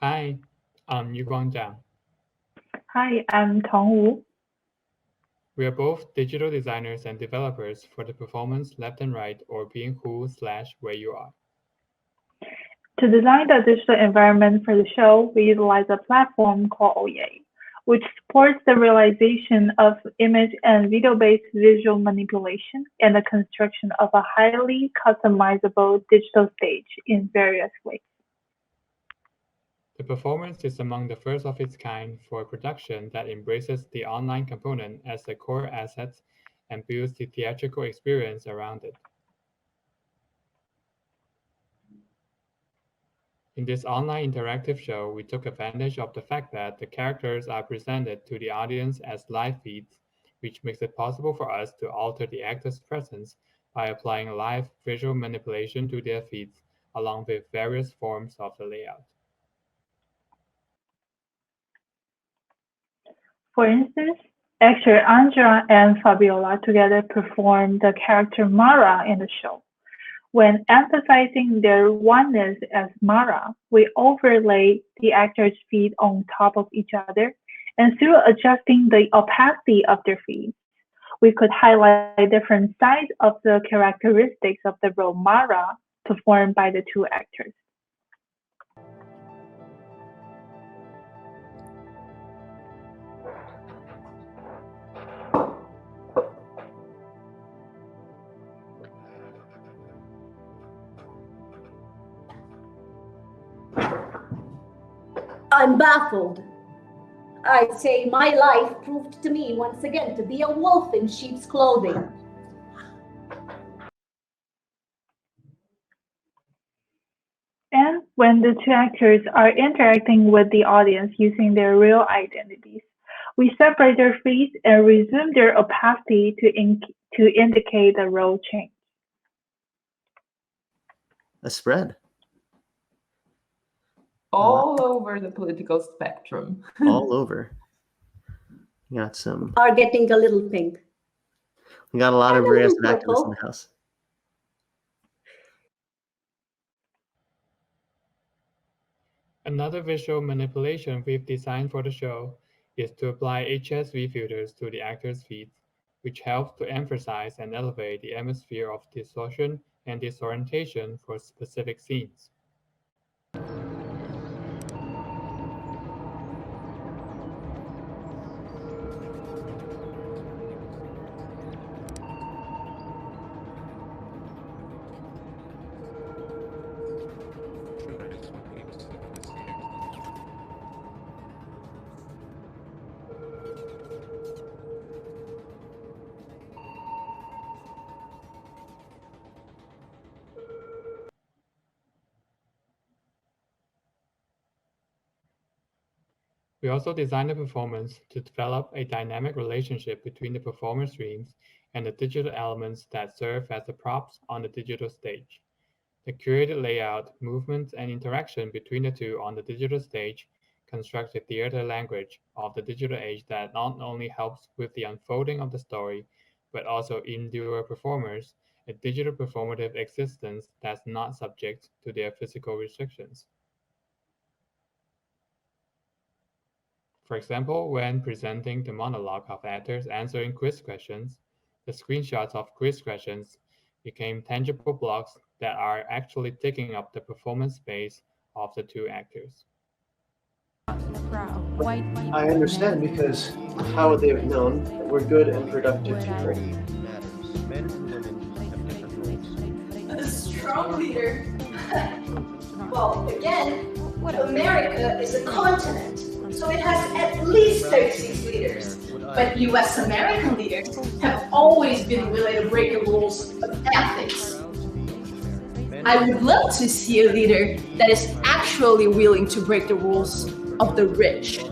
Hi, I'm Yuguang. Hi, I'm Tong. We are both digital designers and developers for the performance left and right or being who/where you are. To design the digital environment for the show, we utilize a platform called Oye, which supports the realization of image and video-based visual manipulation and the construction of a highly customizable digital stage in various ways. The performance is among the first of its kind for a production that embraces the online component as the core asset and builds the theatrical experience around it. In this online interactive show, we took advantage of the fact that the characters are presented to the audience as live feeds, which makes it possible for us to alter the actors' presence by applying live visual manipulation to their feeds, along with various forms of the layout. For instance, actor Andra and Fabiola together perform the character Mara in the show. When emphasizing their oneness as Mara, we overlay the actors' feet on top of each other, and through adjusting the opacity of their feet, we could highlight different sides of the characteristics of the role Mara performed by the two actors. I'm baffled. I'd say my life proved to me once again to be a wolf in sheep's clothing. And when the two actors are interacting with the audience using their real identities, we separate their feet and resume their opacity to indicate the role change. A spread. All over the political spectrum. All over. We got some. Are getting a little pink. We got a lot of And a little progressive activists purple. in the house. Another visual manipulation we've designed for the show is to apply HSV filters to the actors' feeds, which helps to emphasize and elevate the atmosphere of distortion and disorientation for specific scenes. We also designed the performance to develop a dynamic relationship between the performer streams and the digital elements that serve as the props on the digital stage. The curated layout, movements, and interaction between the two on the digital stage construct a theater language of the digital age that not only helps with the unfolding of the story, but also endure performers a digital performative existence that's not subject to their physical restrictions. For example, when presenting the monologue of actors answering quiz questions, the screenshots of quiz questions became tangible blocks that are actually taking up the performance space of the two actors. I understand because how would they have known that we're good and productive people? A strong leader. Well, again, America is a continent, so it has at least 36 leaders. But US American leaders have always been willing to break the rules of ethics. I would love to see a leader that is actually willing to break the rules of the rich.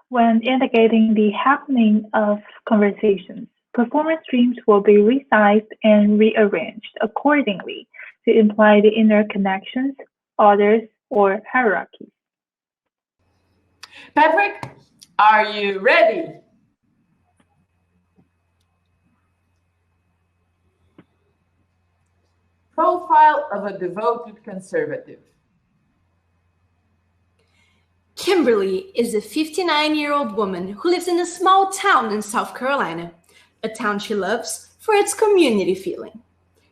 When indicating the happening of conversations, performance streams will be resized and rearranged accordingly to imply the inner connections, orders, or hierarchies. Patrick, are you ready? Profile of a devoted conservative. Kimberly is a 59-year-old woman who lives in a small town in South Carolina, a town she loves for its community feeling.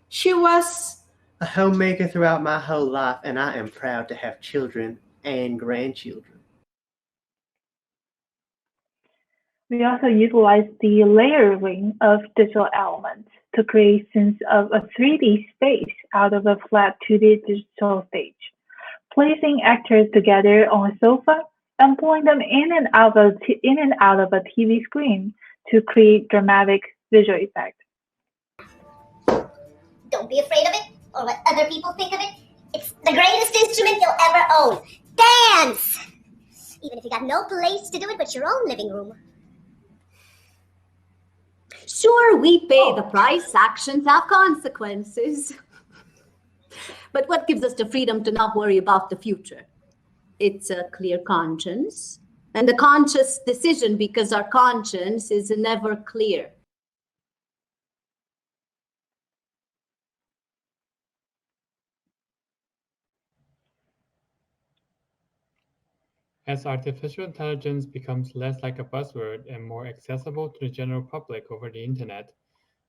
She was a homemaker throughout my whole life, and I am proud to have children and grandchildren. We also utilize the layering of digital elements to create a sense of a 3D space out of a flat 2D digital stage, placing actors together on a sofa and pulling them in and out of a TV screen to create dramatic visual effects. Don't be afraid of it or what other people think of it. It's the greatest instrument you'll ever own. Dance! Even if you got no place to do it but your own living room. Sure, we pay the price. Actions have consequences. But what gives us the freedom to not worry about the future? It's a clear conscience and a conscious decision, because our conscience is never clear. As artificial intelligence becomes less like a buzzword and more accessible to the general public over the internet,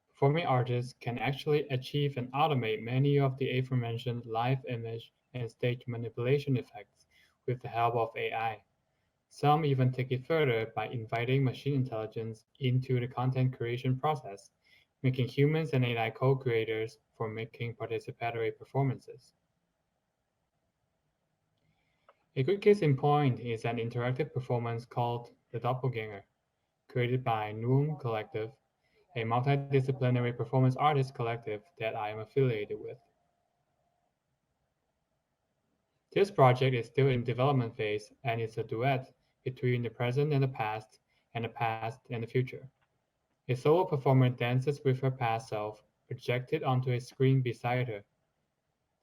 performing artists can actually achieve and automate many of the aforementioned live image and stage manipulation effects with the help of AI. Some even take it further by inviting machine intelligence into the content creation process, making humans and AI co-creators for making participatory performances. A good case in point is an interactive performance called The Doppelganger, created by Nuum Collective, a multidisciplinary performance artist collective that I am affiliated with. This project is still in development phase, and it's a duet between the present and the past and the future. A solo performer dances with her past self, projected onto a screen beside her.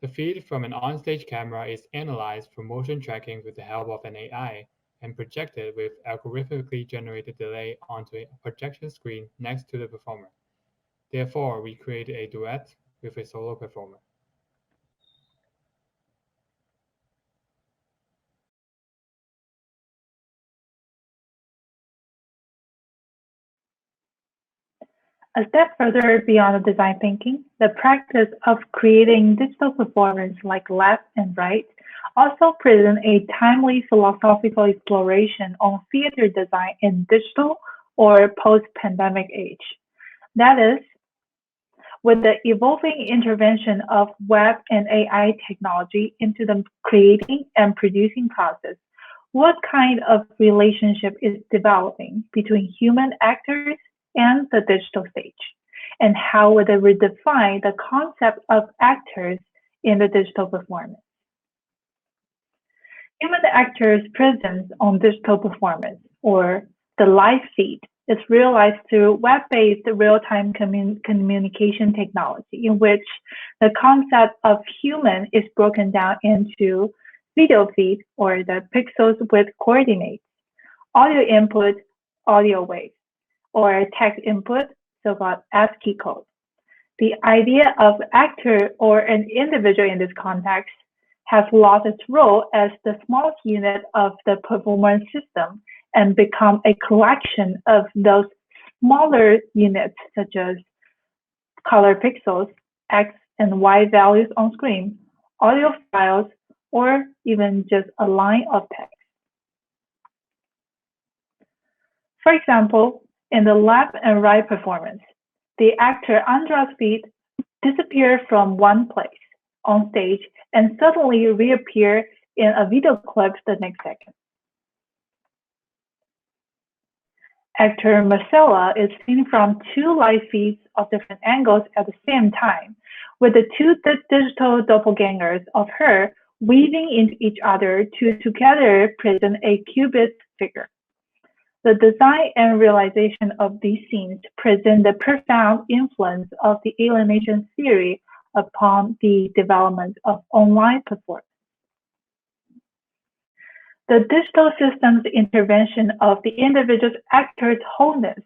The feed from an onstage camera is analyzed for motion tracking with the help of an AI and projected with algorithmically generated delay onto a projection screen next to the performer. Therefore, we created a duet with a solo performer. A step further beyond the design thinking, the practice of creating digital performance like left and right also present a timely philosophical exploration on theater design in digital or post-pandemic age. That is, with the evolving intervention of web and AI technology into the creating and producing process, what kind of relationship is developing between human actors and the digital stage, and how would it redefine the concept of actors in the digital performance? Human actors' presence on digital performance, or the live feed, is realized through web-based real-time communication technology, in which the concept of human is broken down into video feed, or the pixels with coordinates, audio input, audio waves, or text input, so-called ASCII code. The idea of actor or an individual in this context has lost its role as the smallest unit of the performance system and become a collection of those smaller units, such as color pixels, X and Y values on screen, audio files, or even just a line of text. For example, in the left and right performance, the actor Andra's feet disappear from one place on stage and suddenly reappear in a video clip the next second. Actor Marcella is seen from two live feeds of different angles at the same time, with the two digital doppelgangers of her weaving into each other to together present a cubist figure. The design and realization of these scenes present the profound influence of the alienation theory upon the development of online performance. The digital system's intervention of the individual actor's wholeness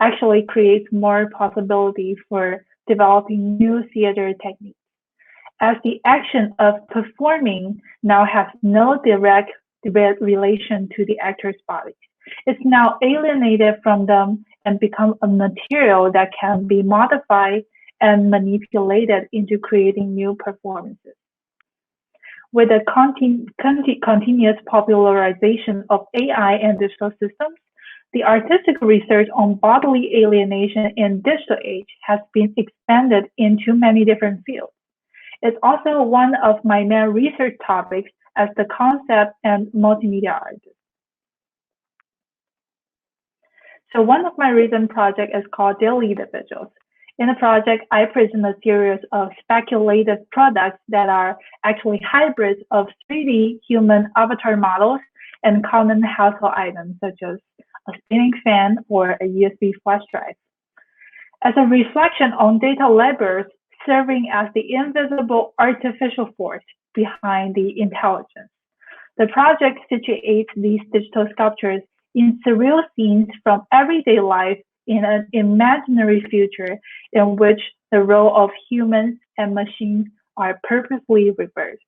actually creates more possibility for developing new theater techniques, as the action of performing now has no direct relation to the actor's body. It's now alienated from them and become a material that can be modified and manipulated into creating new performances. With the continuous popularization of AI and digital systems, the artistic research on bodily alienation in digital age has been expanded into many different fields. It's also one of my main research topics as the concept and multimedia artist. So one of my recent projects is called Deleted Visuals. In the project, I present a series of speculative products that are actually hybrids of 3D human avatar models and common household items such as a spinning fan or a USB flash drive. As a reflection on data labors serving as the invisible artificial force behind the intelligence, the project situates these digital sculptures in surreal scenes from everyday life in an imaginary future in which the role of humans and machines are purposely reversed.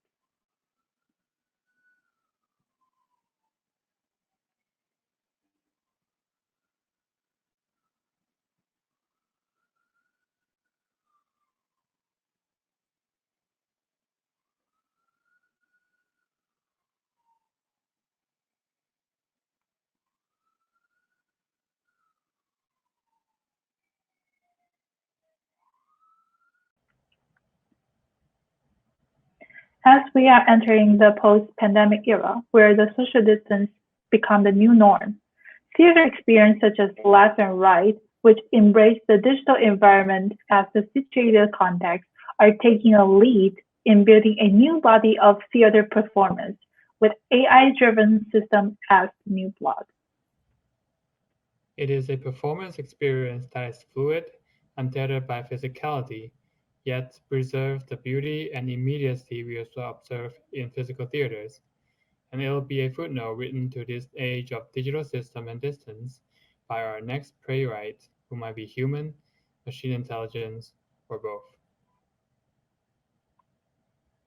As we are entering the post-pandemic era, where the social distance become the new norm, theater experience such as Left and Right, which embrace the digital environment as the situated context, are taking a lead in building a new body of theater performance with AI-driven system as the new blood. It is a performance experience that is fluid, untethered by physicality, yet preserves the beauty and immediacy we also observe in physical theaters. And it'll be a footnote written to this age of digital system and distance by our next playwright, who might be human, machine intelligence, or both.